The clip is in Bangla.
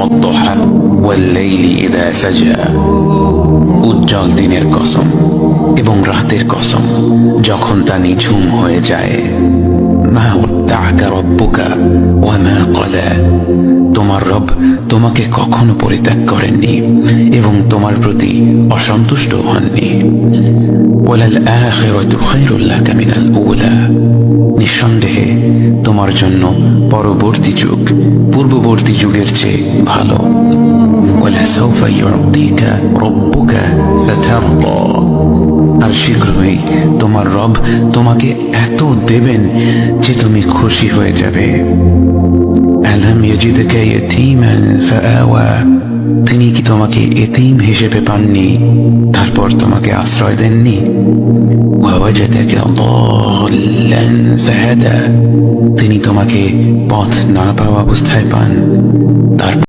والضحى والليل إذا سجى উজ্জ্বল দিনের কসম এবং রাতের কসম যখন তা নিঝুম হয়ে যায়। মা ওয়াদ্দাআকা রাব্বুকা ওয়া মা ক্বালা, তোমার রব তোমাকে কখনো পরিত্যাগ করেননি এবং তোমার প্রতি অসন্তুষ্ট হননি। ওয়ালাল আখিরাতু খায়রুল লাকা মিনাল উলা, নিঃসন্দেহে তোমার জন্য পরবর্তী যুগ পূর্ববর্তী যুগের চেয়ে ভালো। ওয়ালাসাউফা ইউতিকা রাব্বুকা ফাতারদা, আর শীঘ্রই তোমার রব তোমাকে এত দেবেন যে তুমি খুশি হয়ে যাবে। আলাম ইয়াজিদকা ইয়াতীমান ফাআওয়া, তিনি কি তোমাকে এতিম হিসেবে পাননি তারপর তোমাকে আশ্রয় দেননি? ওয়াওয়াজাদাকা দাল্লান ফাহাদা, তিনি তোমাকে পথ না পাওয়া অবস্থায় পান তারপর